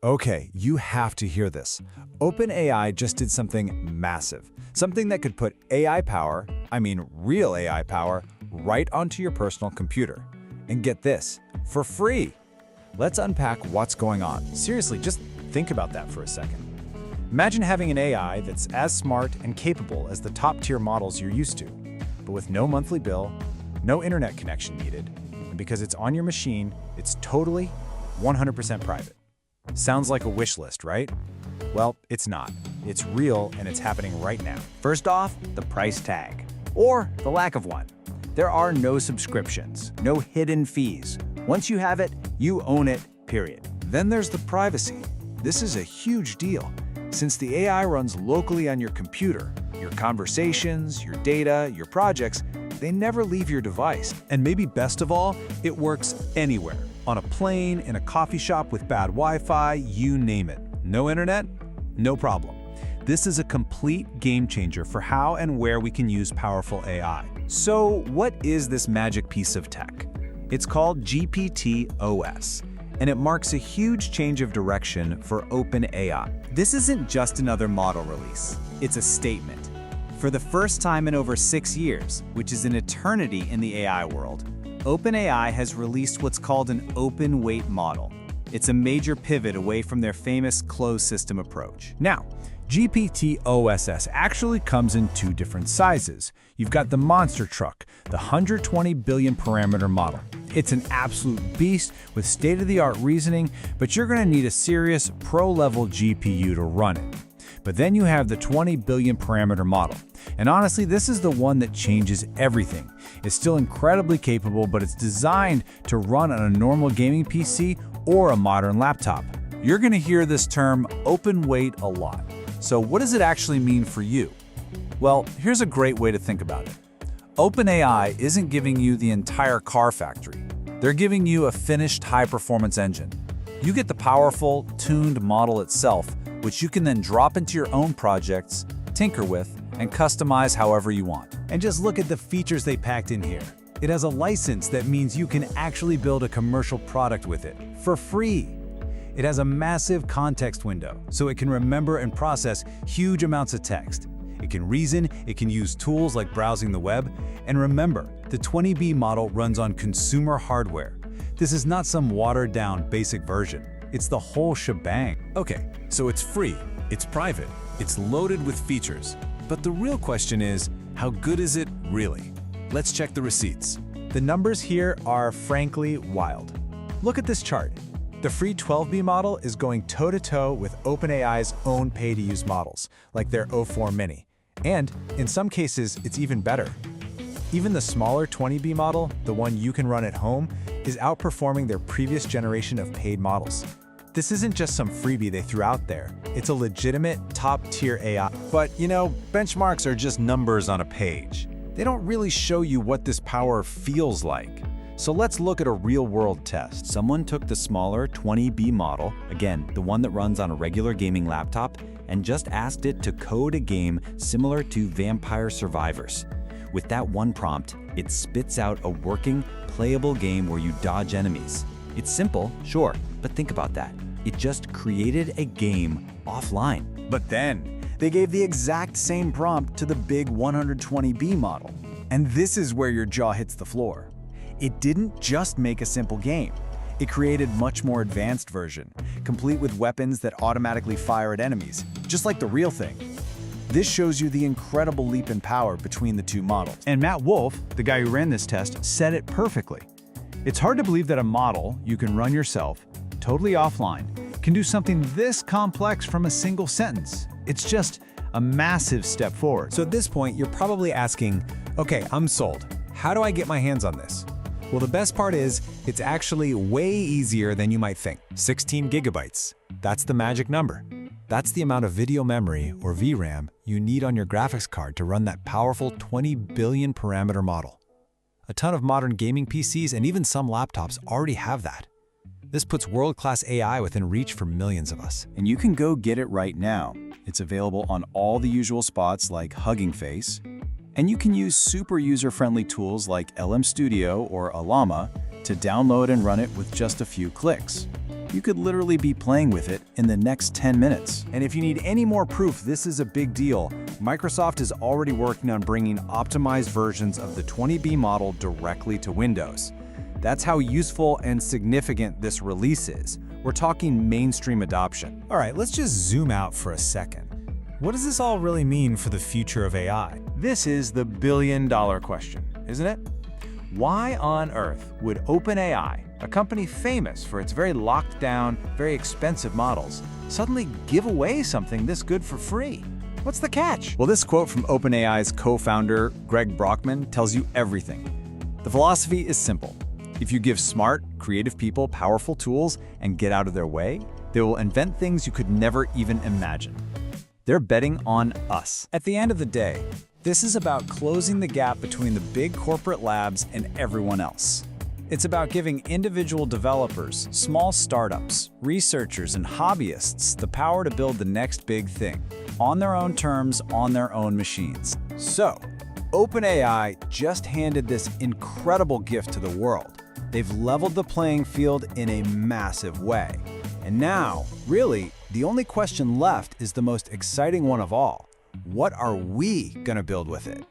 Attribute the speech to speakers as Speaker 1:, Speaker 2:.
Speaker 1: Okay, you have to hear this. OpenAI just did something massive. Something that could put AI power, I mean real AI power, right onto your personal computer. And get this, for free. Let's unpack what's going on. Seriously, just think about that for a second. Imagine having an AI that's as smart and capable as the top-tier models you're used to, but with no monthly bill, no internet connection needed, and because it's on your machine, it's totally 100% private. Sounds like a wish list, right? Well, it's not. It's real and it's happening right now.
Speaker 2: First off, the price tag, or the lack of one. There are no subscriptions, no hidden fees. Once you have it, you own it, period.
Speaker 1: Then there's the privacy. This is a huge deal. Since the AI runs locally on your computer, your conversations, your data, your projects, they never leave your device. And maybe best of all, it works anywhere. On a plane, in a coffee shop with bad Wi-Fi, you name it. No internet? No problem. This is a complete game changer for how and where we can use powerful AI. So what is this magic piece of tech? It's called GPT-OSS, and it marks a huge change of direction for OpenAI. This isn't just another model release. It's a statement. For the first time in over 6 years, which is an eternity in the AI world, OpenAI has released what's called an open-weight model. It's a major pivot away from their famous closed system approach. Now, GPT-OSS actually comes in 2 different sizes. You've got the monster truck, the 120 billion parameter model. It's an absolute beast with state-of-the-art reasoning, but you're going to need a serious pro-level GPU to run it. But then you have the 20 billion parameter model. And honestly, this is the one that changes everything. It's still incredibly capable, but it's designed to run on a normal gaming PC or a modern laptop. You're going to hear this term open weight a lot. So what does it actually mean for you? Well, here's a great way to think about it. OpenAI isn't giving you the entire car factory. They're giving you a finished high-performance engine. You get the powerful, tuned model itself, which you can then drop into your own projects, tinker with, and customize however you want. And just look at the features they packed in here. It has a license that means you can actually build a commercial product with it for free. It has a massive context window, so it can remember and process huge amounts of text. It can reason, it can use tools like browsing the web, and remember, the 20B model runs on consumer hardware. This is not some watered-down basic version. It's the whole shebang. Okay, so it's free, it's private, it's loaded with features. But the real question is, how good is it really? Let's check the receipts. The numbers here are frankly wild. Look at this chart. The free 12B model is going toe-to-toe with OpenAI's own pay-to-use models, like their O4 Mini. And in some cases, it's even better. Even the smaller 20B model, the one you can run at home, is outperforming their previous generation of paid models. This isn't just some freebie they threw out there. It's a legitimate top-tier AI. But, you know, benchmarks are just numbers on a page. They don't really show you what this power feels like. So let's look at a real-world test.
Speaker 2: Someone took the smaller 20B model, again, the one that runs on a regular gaming laptop, and just asked it to code a game similar to Vampire Survivors. With that one prompt, it spits out a working, playable game where you dodge enemies. It's simple, sure, but think about that. It just created a game offline.
Speaker 1: But then, they gave the exact same prompt to the big 120B model. And this is where your jaw hits the floor. It didn't just make a simple game. It created much more advanced version, complete with weapons that automatically fire at enemies, just like the real thing. This shows you the incredible leap in power between the 2 models. And Matt Wolf, the guy who ran this test, said it perfectly. It's hard to believe that a model you can run yourself, totally offline, can do something this complex from a single sentence. It's just a massive step forward. So at this point, you're probably asking, okay, I'm sold. How do I get my hands on this? Well, the best part is, it's actually way easier than you might think. 16 gigabytes. That's the magic number. That's the amount of video memory, or VRAM, you need on your graphics card to run that powerful 20 billion parameter model. A ton of modern gaming PCs and even some laptops already have that. This puts world-class AI within reach for millions of us. And you can go get it right now. It's available on all the usual spots like Hugging Face, and you can use super user-friendly tools like LM Studio or Alama to download and run it with just a few clicks.
Speaker 2: You could literally be playing with it in the next 10 minutes.
Speaker 1: And if you need any more proof this is a big deal, Microsoft is already working on bringing optimized versions of the 20B model directly to Windows. That's how useful and significant this release is. We're talking mainstream adoption.
Speaker 3: All right, let's just zoom out for a second. What does this all really mean for the future of AI?
Speaker 1: This is the billion-dollar question, isn't it? Why on earth would OpenAI, a company famous for its very locked down, very expensive models, suddenly give away something this good for free? What's the catch?
Speaker 2: Well, this quote from OpenAI's co-founder, Greg Brockman, tells you everything. The philosophy is simple. If you give smart, creative people powerful tools and get out of their way, they will invent things you could never even imagine. They're betting on us. At the end of the day, this is about closing the gap between the big corporate labs and everyone else. It's about giving individual developers, small startups, researchers, and hobbyists the power to build the next big thing, on their own terms, on their own machines. So, OpenAI just handed this incredible gift to the world. They've leveled the playing field in a massive way. And now, really, the only question left is the most exciting one of all. What are we gonna build with it?